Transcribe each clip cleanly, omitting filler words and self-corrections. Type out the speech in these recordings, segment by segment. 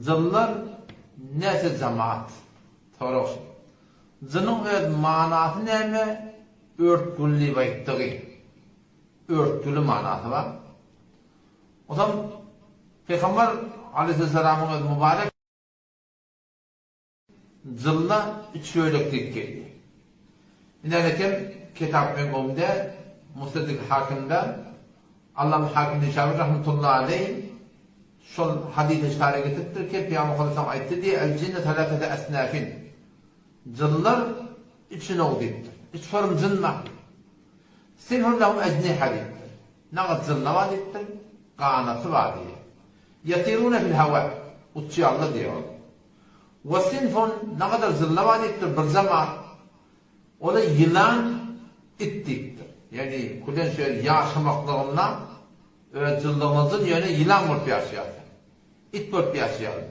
Zıllar nesi cemaat? Soruş. Zının öz manası neme? Örtgülli bayttığı. Örtgülü manası var. O zaman Peygamber Aleyhisselam'ın öz mübarek zılla üç öylüklik geldi. İnanırken kitap-ı Umde Mustedrik Hakim'den Allah-u Hakim Nişabı Rahmetullahi Aleyh şol hadis-i işare getirtir ki Peygamber Aleyhisselam aytti diye el-cinnet halakete esnafin. Zıllar üçün oğdittir. Üç form zın var. Sinhun lahum ecniha dittir. Nağıt zılla var dittir. Kanatı var diye. Yatirune fil hava. Uçuyallı diyor. Ve sinfun ne kadar zılla var dittir. Bir zaman o da yılan ittiktir. Yani kulen şöyle yaşamaklığından zıllımızın yönü yılan vurp yaşayalım. İt vurp yaşayalım.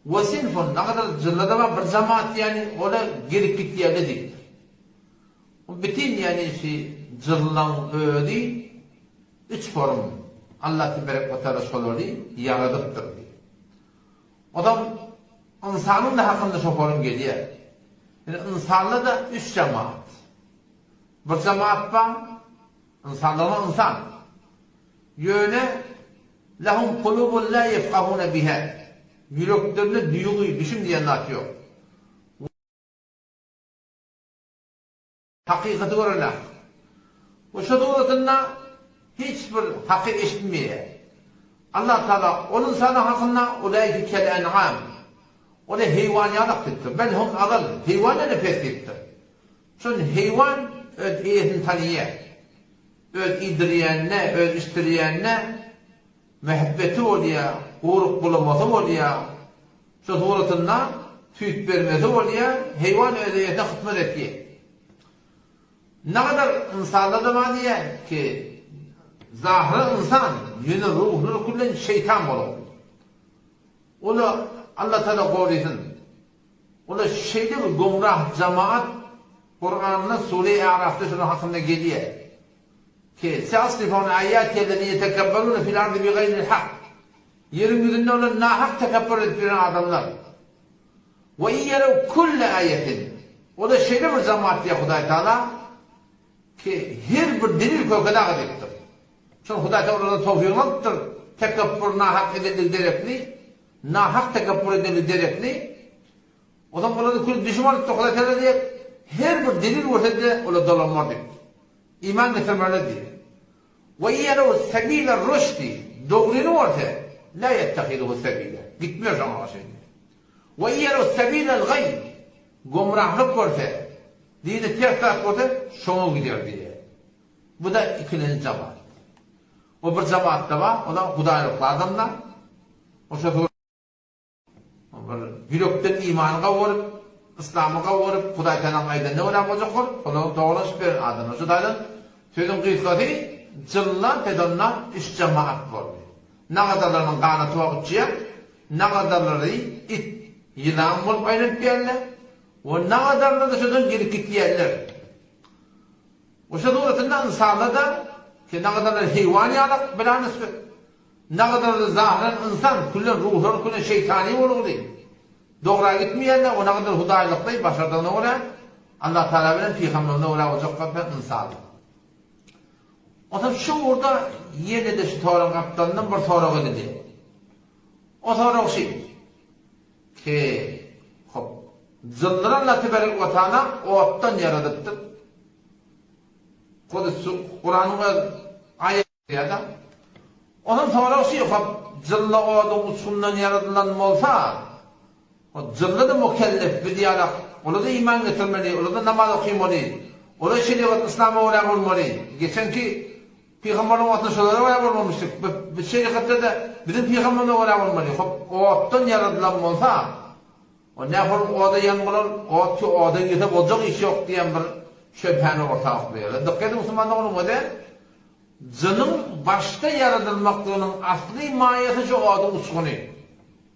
Ve sinfun ne kadar zıllada var bir zaman yani o da geri gitti yerine değildir. Bütün yani zıllan öğüdü üç form Allah Tebarek ve Teala şolları yaradıptır. O da insanın da hakkında şu form geliyor. Yani insanla da üç cemaat. Bir cemaat var, insanlarla insan. Yöne lahum kulubun la yefkahune biha. Yüreklerine duyguyu düşün diyenler yok. Hakikati görürler. O şuduratında hiçbir hakik eşitmiyor. Allah Teala onun sana hakkında ulayki kel en'am. O da heyvaniyatlıktır. Ben hum ağıl. Heyvanla nefesliktir. Çünkü heyvan öz iyetini tanıyor. Öz idriyenine, öz istireyenine mehabbeti oluyor. Uğruk bulaması oluyor. Şuduratında tüyt vermesi oluyor. Heyvan öz iyetine hıtmet ediyor. Ne kadar insanlar da var diye ki zahri insan yine ruhunu kullan şeytan olur. Ola Allah Teala korusun. Ola şeyde bir gumrah cemaat Kur'an'ın Sure-i A'raf'ta şunun hakkında geliyor. Ki se'asrifun ayâtiyellezî yetekebberûne fil ardı bi gayril hak. Yerin yüzünde olan nahak tekebbür ettiren adamlar. Ve iyyerev kulle ayetin. O da şeyde bir cemaat diye Huday Teala ki her bir delil kökede gidiptir. Çünkü Huday Teala orada tevfiqattır. Tekebbür nahak edilir derekli. Nahak tekebbür edilir derekli. O zaman orada kul düşmanlıkta Huday Teala diye her bir delil ortada ola dolanmadı. İman getirmeli diye. Ve iyyerev sebîle rüşdi. Doğrunu orta. La yettehiduhu sebîle. Gitmiyor sana şimdi. Ve iyyerev sebîle gayb. Gumrahlık orta. Dini ters taraf orta. Şoğul gidiyor diye. Bu da ikinci cemaat. O bir cemaat da var. O da Hudaylıklı adamlar. O şekilde yürekten imanına vurup İslam'a vurup Huday Teala'nın aydınlığı olarak olacak olur. Onu doğrulaşıp verin adını. Şudaylan sözün kıyıklatı cıllar pedonlar üç cemaat var. Ne kadarlarının kanatı var uçuya, ne kadarları it, yılan bulup ayrılıp yerler. O ne kadarları da şuradan geri gitti yerler. O şuduratında insanlar da ki ne kadarları heyvaniyalak bila nispet. Ne kadarları zahiren insan, kullen ruhları, kullen şeytani olur. Doğruya gitmeyenler o ne kadar hudaylıklı başardığına göre Allah Teala bilen Peygamberine göre olacak kadar insanlar. O da şu orada yine de şu Tevrat kaptanından bir soru dedi. O soru şey ki zılları Allah Tebarek ve Teala o attan yaradıptır. Kur'an'ın ayeti da onun soru şey zıllı o adam uçsundan yaradılan olsa o zıllı da mükellef bir diyalak. Ola da iman getirmeli, ola da namaz okuymalı. Ola şeriat İslam'a uğrak olmalı. Geçen ki Peygamber'in vatanı şolara uğrak olmamıştık. Bir şeriatta da bizim Peygamber'e uğrak olmalı. O attan yaradılan olsa o ne yapalım o da yanmalar, o da yetip olacak iş yok diyen bir şüpheni ortaya koyuyorlar. Dikkat Müslümanlar onun o da zının başta yaratılmaklığının asli mahiyeti şu o adı uskunu.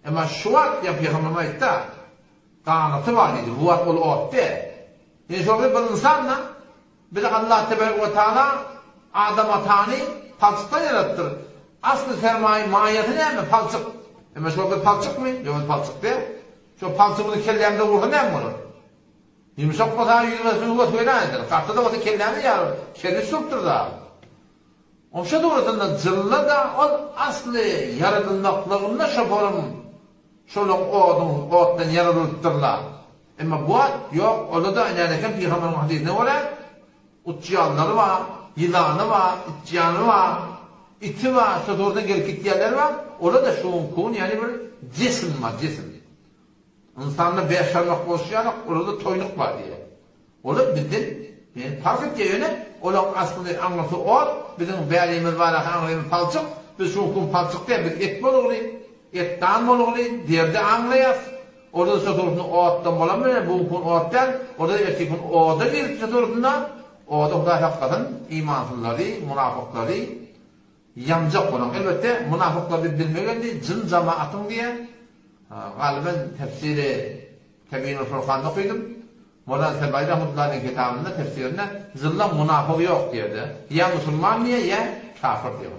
Ama şu at ya Peygamber'e ait da kanatı var idi. Bu at ol attı. Yani şöyle bir insanla bir de Allah Tebarek ve Teala Adem atani falsıktan yarattır. Aslı sermaye mahiyeti ne mi? Falsık. Ama şu bir palçık mı? Yok palçık değil. Şu palçığını kellemde vurdu ne mi olur? Yumuşak mı daha yüzmesini uğratmayla Kalktı da o da kellemi yarır. Kelli sürttür da. Oşa doğrudan zırla da o aslı yaratılmaklığında şaparım. Şolun oğdan yaratılırlar. Ama bu yok, onu da önerken Peygamber'in hadisine göre uçyanları var, yılanı var, itçiyanı var, iti var, şu doğrudan gelip gittiyenleri var. Orada da şuun yani bir cisim var, cisim. İnsanla beşermek boşuyarak orada toyluk var diye. Orada bizim yani fark ettiği yöne olan aslında anlatı o, bizim verdiğimiz var, anlayımız palçık, biz şuun palçık diye bir et bol olayım, etten bol olayım, diğerde anlayaz. Orada satırını oğattan bulamıyor, bu kun oğattan, orada erkek kun oğada bir satırından, oğada Huday hakikaten imansızları, münafıkları yanacak olan. Elbette münafıkları bilmegen de cin cemaatın diye, galiben tefsiri Tebin-i Furkan'da okudum. Molan Sebayi Rahmetullah'ın kitabında tefsirinde zilla münafık yok diyordu. Ya Müslüman diye ya kafir diyor.